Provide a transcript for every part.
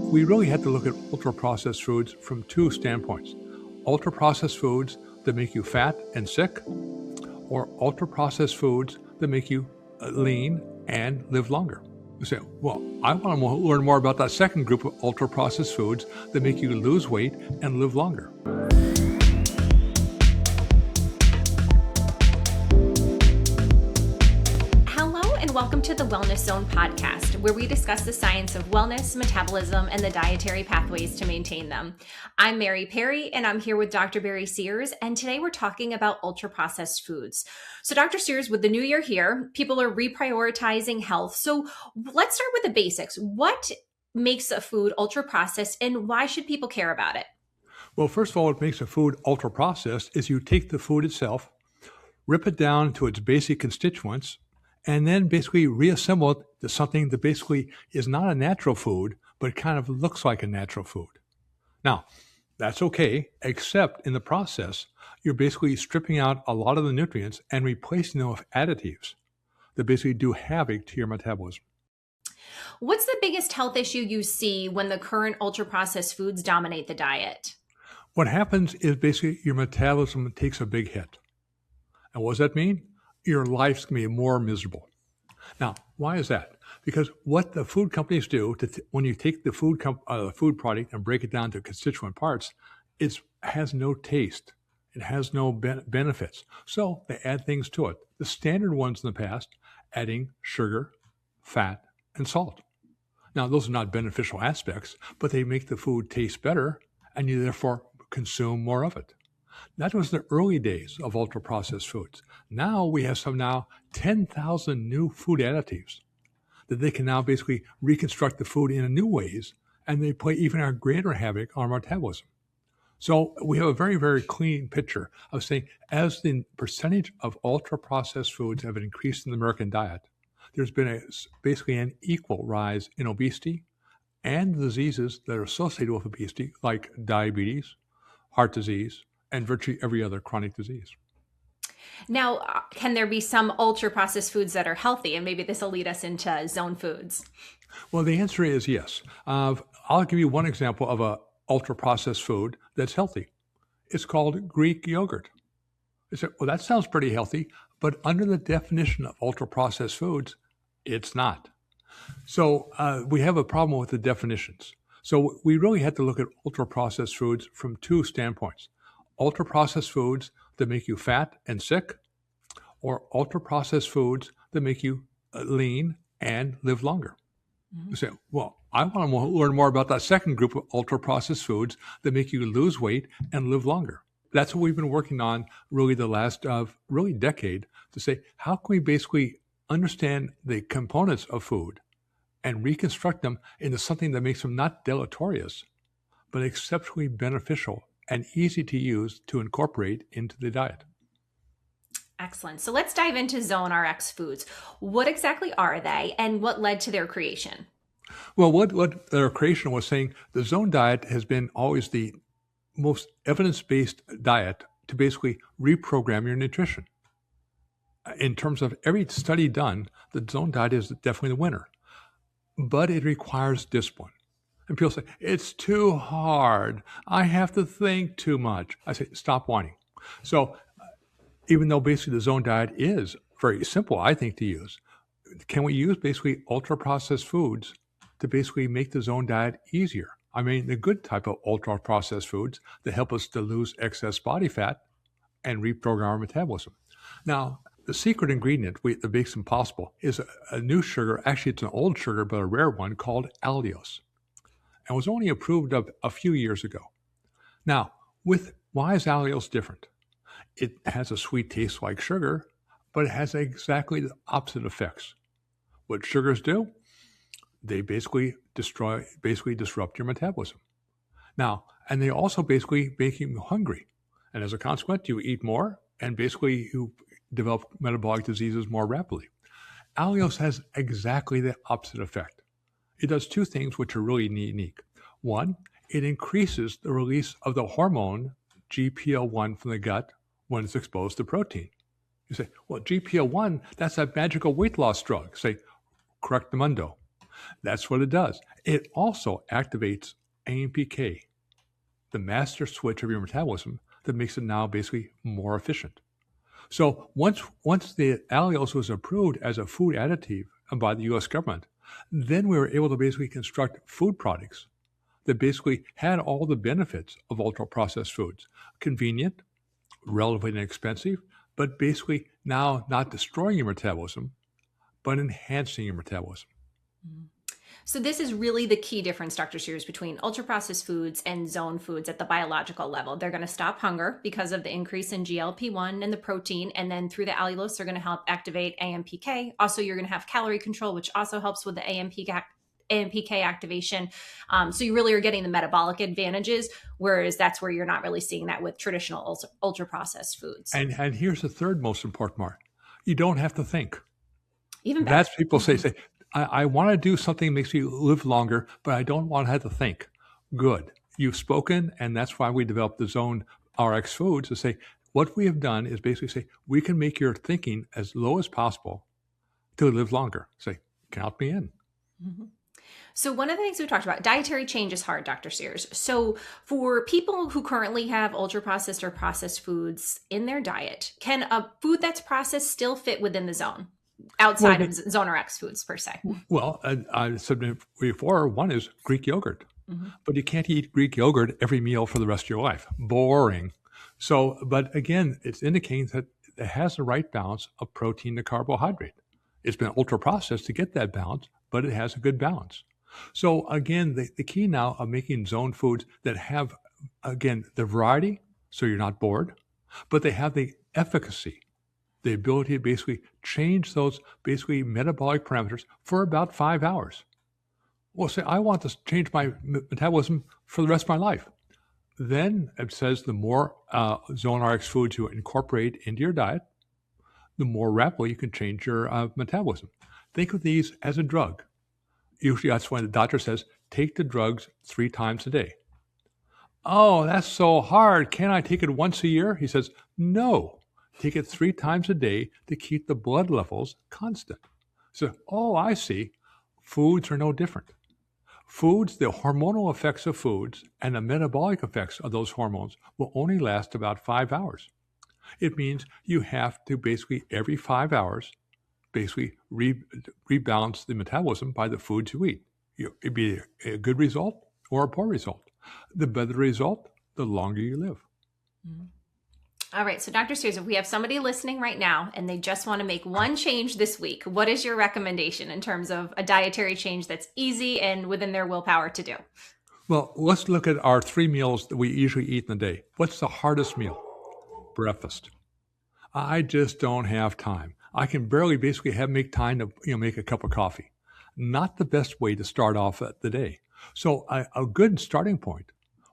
we really had to look at ultra-processed foods from two standpoints. Ultra-processed foods that make you fat and sick, or ultra-processed foods that make you lean and live longer. You say, well, I want to learn more about that second group of ultra-processed foods that make you lose weight and live longer. Welcome to the Wellness Zone podcast, where we discuss the science of wellness, metabolism, and the dietary pathways to maintain them. I'm Mary Perry, and I'm here with Dr. Barry Sears, and today we're talking about ultra-processed foods. So Dr. Sears, with the new year here, people are reprioritizing health. So let's start with the basics. What makes a food ultra-processed, and why should people care about it? Well, first of all, what makes a food ultra-processed is you take the food itself, rip it down to its basic constituents, and then basically reassemble it to something that basically is not a natural food, but kind of looks like a natural food. Now, that's okay, except in the process, you're basically stripping out a lot of the nutrients and replacing them with additives that basically do havoc to your metabolism. What's the biggest health issue you see when the current ultra-processed foods dominate the diet? What happens is basically your metabolism takes a big hit. And what does that mean? Your life's going to be more miserable. Now, why is that? Because what the food companies do when you take the food product and break it down to constituent parts, it has no taste. It has no benefits. So they add things to it. The standard ones in the past, adding sugar, fat, and salt. Now, those are not beneficial aspects, but they make the food taste better, and you therefore consume more of it. That was the early days of ultra-processed foods. Now we have 10,000 new food additives that they can now basically reconstruct the food in new ways, and they play even a greater havoc on our metabolism. So we have a very, very clean picture of saying as the percentage of ultra-processed foods have increased in the American diet, there's been basically an equal rise in obesity and diseases that are associated with obesity, like diabetes, heart disease, and virtually every other chronic disease. Now, can there be some ultra-processed foods that are healthy? And maybe this will lead us into zone foods. Well, the answer is yes. I'll give you one example of a ultra-processed food that's healthy. It's called Greek yogurt. You say, well, that sounds pretty healthy, but under the definition of ultra-processed foods, it's not. So we have a problem with the definitions. So we really had to look at ultra-processed foods from two standpoints. Ultra-processed foods that make you fat and sick, or ultra-processed foods that make you lean and live longer. Mm-hmm. You say, well, I want to learn more about that second group of ultra-processed foods that make you lose weight and live longer. That's what we've been working on really the last decade to say, how can we basically understand the components of food and reconstruct them into something that makes them not deleterious, but exceptionally beneficial and easy to use to incorporate into the diet. Excellent. So let's dive into ZoneRx foods. What exactly are they and what led to their creation? Well, what their creation was saying, the Zone diet has been always the most evidence-based diet to basically reprogram your nutrition. In terms of every study done, the Zone diet is definitely the winner, but it requires discipline. And people say, it's too hard. I have to think too much. I say, stop whining. So even though basically the Zone diet is very simple, I think, to use, can we use basically ultra-processed foods to basically make the Zone diet easier? I mean, the good type of ultra-processed foods that help us to lose excess body fat and reprogram our metabolism. Now, the secret ingredient that makes them possible is a new sugar. Actually, it's an old sugar, but a rare one called Allulose, and was only approved a few years ago. Now, why is Allulose different? It has a sweet taste like sugar, but it has exactly the opposite effects. What sugars do? They basically disrupt your metabolism. Now, and they also basically make you hungry. And as a consequence, you eat more, and basically you develop metabolic diseases more rapidly. Allulose has exactly the opposite effect. It does two things which are really unique. One, it increases the release of the hormone GLP-1 from the gut when it's exposed to protein. You say, well, GLP-1, that's a magical weight loss drug. Say, correctamundo. That's what it does. It also activates AMPK, the master switch of your metabolism that makes it now basically more efficient. So once the allulose was approved as a food additive by the U.S. government, then we were able to basically construct food products that basically had all the benefits of ultra-processed foods. Convenient, relatively inexpensive, but basically now not destroying your metabolism, but enhancing your metabolism. So this is really the key difference, Dr. Sears, between ultra-processed foods and zone foods at the biological level. They're going to stop hunger because of the increase in GLP-1 and the protein, and then through the allulose, they're going to help activate AMPK. Also, you're going to have calorie control, which also helps with the AMPK activation. So you really are getting the metabolic advantages, whereas that's where you're not really seeing that with traditional ultra-processed foods. And here's the third most important part. You don't have to think. Even better. That's people say, I want to do something that makes me live longer, but I don't want to have to think. Good. You've spoken, and that's why we developed the ZoneRx foods to say, what we have done is basically say, we can make your thinking as low as possible to live longer. Say, count me in. Mm-hmm. So one of the things we talked about, dietary change is hard, Dr. Sears. So for people who currently have ultra-processed or processed foods in their diet, can a food that's processed still fit within the zone? Outside of ZoneRx foods per se? Well, I said before, one is Greek yogurt. Mm-hmm. But you can't eat Greek yogurt every meal for the rest of your life. Boring. So, but again, it's indicating that it has the right balance of protein to carbohydrate. It's been ultra-processed to get that balance, but it has a good balance. So again, the key now of making zone foods that have, again, the variety, so you're not bored, but they have the efficacy, the ability to basically change those basically metabolic parameters for about 5 hours. Well, say, I want to change my metabolism for the rest of my life. Then it says the more ZoneRx foods you incorporate into your diet, the more rapidly you can change your metabolism. Think of these as a drug. Usually that's when the doctor says, take the drugs 3 times a day. Oh, that's so hard. Can't I take it once a year? He says, no. Take it 3 times a day to keep the blood levels constant. So, oh, I see. Foods are no different. Foods, the hormonal effects of foods and the metabolic effects of those hormones will only last about 5 hours. It means you have to basically every 5 hours basically rebalance the metabolism by the foods you eat. It'd be a good result or a poor result. The better the result, the longer you live. Mm-hmm. All right. So Dr. Sears, if we have somebody listening right now and they just want to make one change this week, what is your recommendation in terms of a dietary change that's easy and within their willpower to do? Well, let's look at our 3 meals that we usually eat in a day. What's the hardest meal? Breakfast. I just don't have time. I can barely basically make time to make a cup of coffee. Not the best way to start off the day. So a good starting point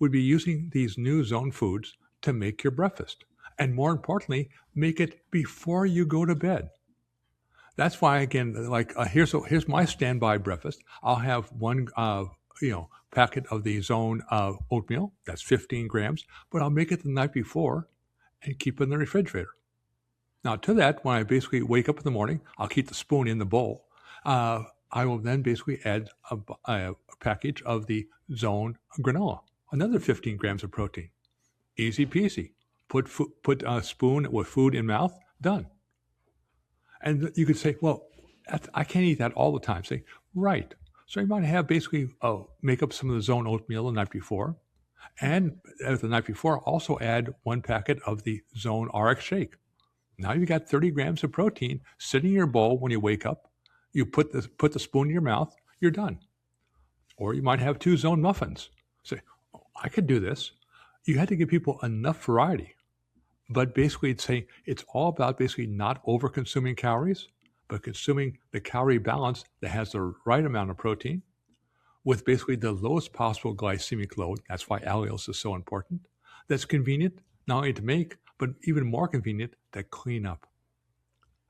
would be using these new zone foods to make your breakfast. And more importantly, make it before you go to bed. That's why, again, here's my standby breakfast. I'll have one packet of the zone oatmeal. That's 15 grams. But I'll make it the night before and keep it in the refrigerator. Now, to that, when I basically wake up in the morning, I'll keep the spoon in the bowl. I will then basically add a package of the zone granola, another 15 grams of protein. Easy peasy. Put a spoon with food in mouth, done. And you could say, well, I can't eat that all the time. Say, right. So you might have basically make up some of the zone oatmeal the night before. And the night before, also add 1 packet of the ZoneRx shake. Now you've got 30 grams of protein sitting in your bowl when you wake up. You put the spoon in your mouth, you're done. Or you might have 2 zone muffins. Say, oh, I could do this. You had to give people enough variety. But basically it's all about basically not over-consuming calories, but consuming the calorie balance that has the right amount of protein with basically the lowest possible glycemic load. That's why allulose is so important. That's convenient, not only to make, but even more convenient to clean up.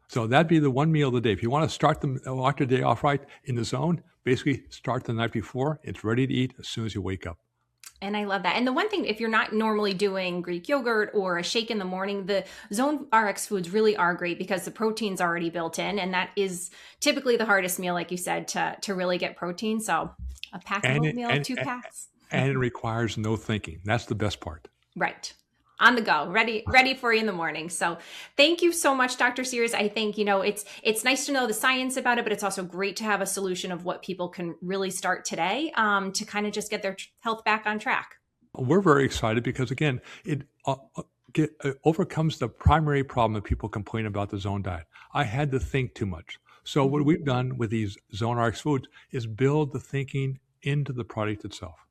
So that'd be the 1 meal of the day. If you want to start your day off right in the zone, basically start the night before. It's ready to eat as soon as you wake up. And I love that. And the one thing, if you're not normally doing Greek yogurt or a shake in the morning, the ZoneRx foods really are great because the protein's already built in. And that is typically the hardest meal, like you said, to really get protein. So a pack of oatmeal, 2 packs. And it requires no thinking. That's the best part. Right. On the go, ready for you in the morning. So thank you so much, Dr. Sears. I think, it's nice to know the science about it, but it's also great to have a solution of what people can really start today to kind of just get their health back on track. We're very excited because, again, it overcomes the primary problem that people complain about the Zone diet. I had to think too much. So what we've done with these ZoneRx foods is build the thinking into the product itself.